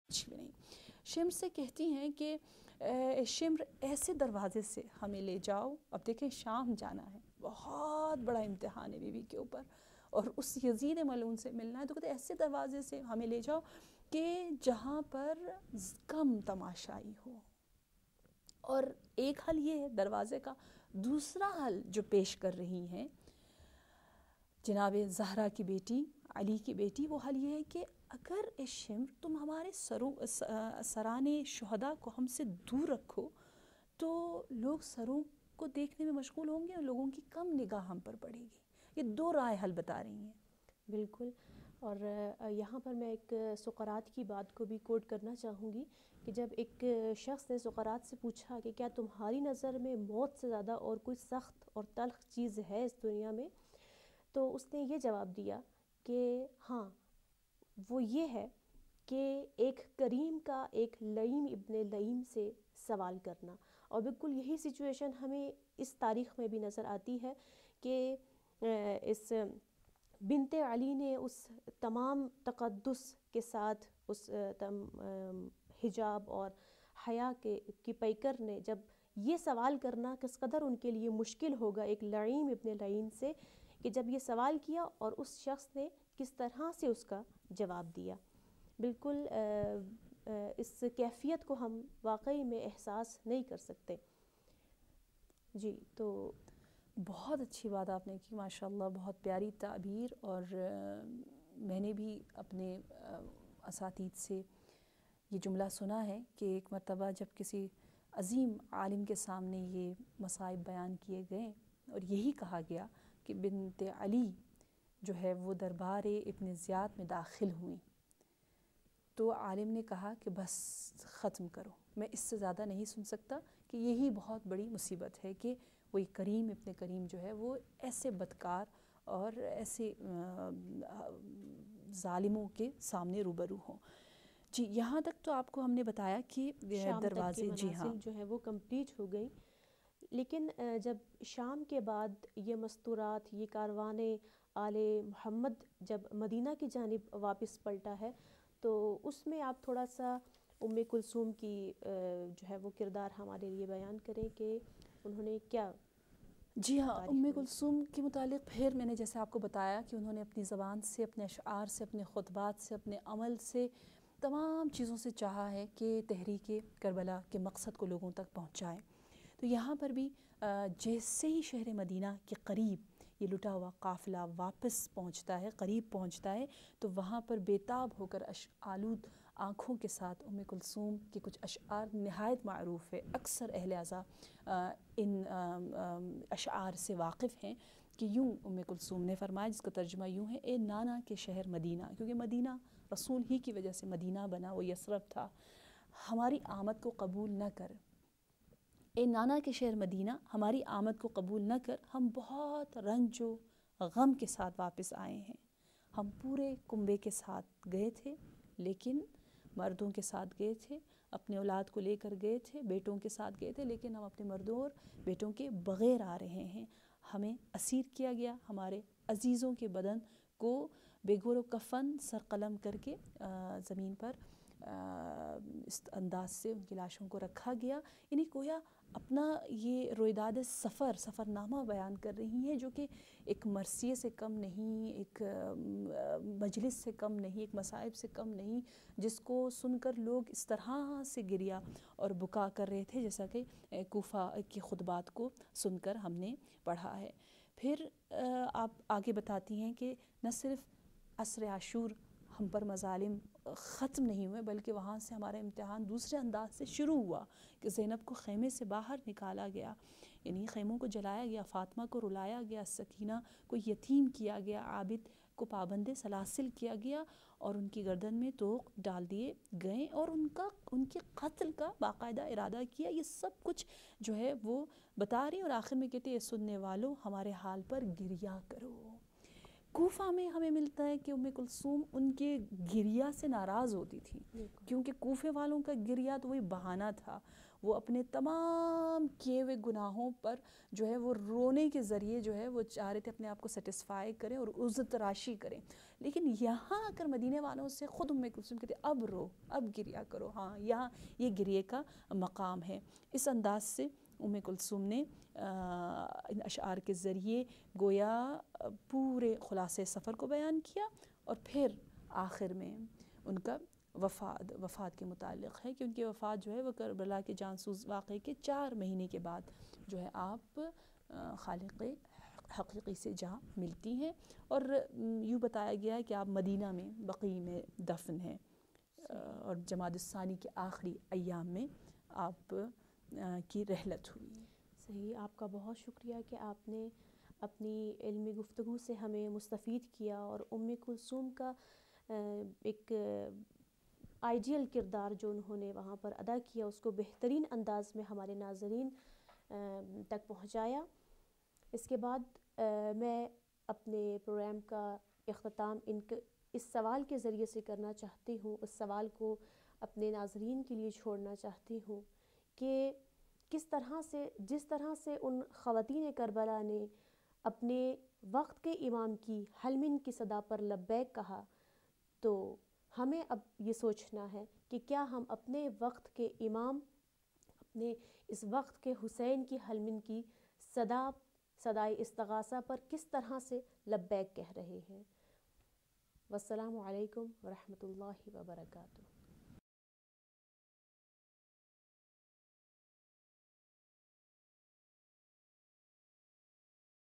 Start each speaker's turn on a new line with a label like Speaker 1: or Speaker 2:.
Speaker 1: کچھ بھی نہیں. شمر سے کہتی ہیں کہ شمر ایسے دروازے سے ہمیں لے جاؤ. اب دیکھیں شام جانا ہے, بہت بڑا امتحان ہے بیوی کے اوپر, اور اس یزید ملعون سے ملنا ہے, تو کہتے ایسے دروازے سے ہمیں لے جاؤ کہ جہاں پر کم تماشائی ہو. اور ایک حل یہ ہے دروازے کا. دوسرا حل جو پیش کر رہی ہیں جناب زہرا کی بیٹی, علی کی بیٹی, وہ حل یہ ہے کہ اگر اے شمر تم ہمارے سران شہداء کو ہم سے دور رکھو تو لوگ سروں کو دیکھنے میں مشغول ہوں گے اور لوگوں کی کم نگاہ ہم پر پڑے گی. یہ دو رائے حل بتا رہی ہیں.
Speaker 2: بالکل. اور یہاں پر میں ایک سقراط کی بات کو بھی کوٹ کرنا چاہوں گی کہ جب ایک شخص نے سقراط سے پوچھا کہ کیا تمہاری نظر میں موت سے زیادہ اور کوئی سخت اور تلخ چیز ہے اس دنیا میں, تو اس نے یہ جواب دیا کہ ہاں, وہ یہ ہے کہ ایک کریم کا ایک لئیم ابن لئیم سے سوال کرنا. اور بالکل یہی سچویشن ہمیں اس تاریخ میں بھی نظر آتی ہے کہ اس بنت علی نے اس تمام تقدس کے ساتھ اس حجاب اور حیا کی پیکر نے جب یہ سوال کرنا کس قدر ان کے لیے مشکل ہوگا ایک لعیم ابن لعین سے, کہ جب یہ سوال کیا اور اس شخص نے کس طرح سے اس کا جواب دیا. بالکل اس کیفیت کو ہم واقعی میں احساس نہیں کر سکتے. جی, تو
Speaker 1: بہت اچھی بات آپ نے کی ماشاءاللہ, بہت پیاری تعبیر. اور میں نے بھی اپنے اساتید سے یہ جملہ سنا ہے کہ ایک مرتبہ جب کسی عظیم عالم کے سامنے یہ مصائب بیان کیے گئے اور یہی کہا گیا کہ بنت علی جو ہے وہ دربار ابن زیاد میں داخل ہوئیں, تو عالم نے کہا کہ بس ختم کرو, میں اس سے زیادہ نہیں سن سکتا, کہ یہی بہت بڑی مصیبت ہے کہ وہی کریم ابن کریم جو ہے وہ ایسے بدکار اور ایسے ظالموں کے سامنے روبرو ہوں. جی, یہاں تک تو آپ کو ہم نے بتایا کہ
Speaker 2: شام تک کے
Speaker 1: دروازے, جی ہاں,
Speaker 2: منازل جو ہے وہ کمپلیٹ ہو گئی. لیکن جب شام کے بعد یہ مستورات, یہ کاروان آل محمد جب مدینہ کی جانب واپس پلٹا ہے, تو اس میں آپ تھوڑا سا کلثوم کی جو ہے وہ کردار ہمارے لیے بیان کریں کہ انہوں نے کیا.
Speaker 1: جی ہاں,
Speaker 2: تعریف کریں.
Speaker 1: کلثوم کے متعلق پھر میں نے جیسے آپ کو بتایا کہ انہوں نے اپنی زبان سے, اپنے اشعار سے, اپنے خطبات سے, اپنے عمل سے, تمام چیزوں سے چاہا ہے کہ تحریک کربلا کے مقصد کو لوگوں تک پہنچائیں. تو یہاں پر بھی جیسے ہی شہر مدینہ کے قریب یہ لٹا ہوا قافلہ واپس پہنچتا ہے, قریب پہنچتا ہے, تو وہاں پر بیتاب ہو کر آلود آنکھوں کے ساتھ کلثوم کے کچھ اشعار نہایت معروف ہے. اکثر اہل عزا ان اشعار سے واقف ہیں کہ یوں کلثوم نے فرمایا, جس کا ترجمہ یوں ہے: اے نانا کے شہر مدینہ, کیونکہ مدینہ رسول ہی کی وجہ سے مدینہ بنا, وہ یثرب تھا, ہماری آمد کو قبول نہ کر. اے نانا کے شہر مدینہ, ہماری آمد کو قبول نہ کر, ہم بہت رنج و غم کے ساتھ واپس آئے ہیں. ہم پورے کنبے کے ساتھ گئے تھے, لیکن مردوں کے ساتھ گئے تھے, اپنے اولاد کو لے کر گئے تھے, بیٹوں کے ساتھ گئے تھے, لیکن ہم اپنے مردوں اور بیٹوں کے بغیر آ رہے ہیں. ہمیں اسیر کیا گیا, ہمارے عزیزوں کے بدن کو بے گور و کفن سر قلم کر کے زمین پر اس انداز سے ان کی لاشوں کو رکھا گیا. یعنی گویا اپنا یہ رویداد سفر نامہ بیان کر رہی ہیں, جو کہ ایک مرثیے سے کم نہیں, ایک مجلس سے کم نہیں, ایک مصائب سے کم نہیں, جس کو سن کر لوگ اس طرح سے گریا اور بکا کر رہے تھے جیسا کہ کوفہ کی خطبات کو سن کر ہم نے پڑھا ہے. پھر آپ آگے بتاتی ہیں کہ نہ صرف عصر عاشور ہم پر مظالم ختم نہیں ہوئے, بلکہ وہاں سے ہمارا امتحان دوسرے انداز سے شروع ہوا کہ زینب کو خیمے سے باہر نکالا گیا, یعنی خیموں کو جلایا گیا, فاطمہ کو رلایا گیا, سکینہ کو یتیم کیا گیا, عابد کو پابند سلاسل کیا گیا, اور ان کی گردن میں طوق ڈال دیے گئے, اور ان کے قتل کا باقاعدہ ارادہ کیا. یہ سب کچھ جو ہے وہ بتا رہی, اور آخر میں کہتے ہیں: سننے والوں ہمارے حال پر گریا کرو. کوفہ میں ہمیں ملتا ہے کہ ام کلثوم ان کے گریا سے ناراض ہوتی تھی، کیونکہ کوفے والوں کا گریا تو وہی بہانہ تھا، وہ اپنے تمام کیے ہوئے گناہوں پر جو ہے وہ رونے کے ذریعے جو ہے وہ چاہ رہے تھے اپنے آپ کو سیٹسفائی کریں اور عزت تراشی کریں. لیکن یہاں آ کر مدینے والوں سے خود ام کلثوم کہتے اب رو، اب گریا کرو. ہاں یہاں یہ گریے کا مقام ہے. اس انداز سے ام کلثوم نے ان اشعار کے ذریعے گویا پورے خلاصے سفر کو بیان کیا، اور پھر آخر میں ان کا وفات کے متعلق ہے کہ ان کی وفات جو ہے وہ کربلا کے جانسوز واقعے کے 4 مہینے کے بعد جو ہے آپ خالق حقیقی سے جا ملتی ہیں. اور یوں بتایا گیا ہے کہ آپ مدینہ میں بقیع میں دفن ہیں، اور جمادی الثانی کے آخری ایام میں آپ کی رحلت ہوئی.
Speaker 2: صحیح، آپ کا بہت شکریہ کہ آپ نے اپنی علمی گفتگو سے ہمیں مستفید کیا، اور ام کلثوم کا ایک آئیڈیل کردار جو انہوں نے وہاں پر ادا کیا اس کو بہترین انداز میں ہمارے ناظرین تک پہنچایا. اس کے بعد میں اپنے پروگرام کا اختتام اس سوال کے ذریعے سے کرنا چاہتی ہوں، اس سوال کو اپنے ناظرین کے لیے چھوڑنا چاہتی ہوں کہ جس طرح سے ان خواتین کربلا نے اپنے وقت کے امام کی حلمن کی صدا پر لبیک کہا، تو ہمیں اب یہ سوچنا ہے کہ کیا ہم اپنے وقت کے امام، اپنے اس وقت کے حسین کی حلمن کی صدائے استغاثہ پر کس طرح سے لبیک کہہ رہے ہیں. والسلام علیکم ورحمۃ اللہ وبرکاتہ.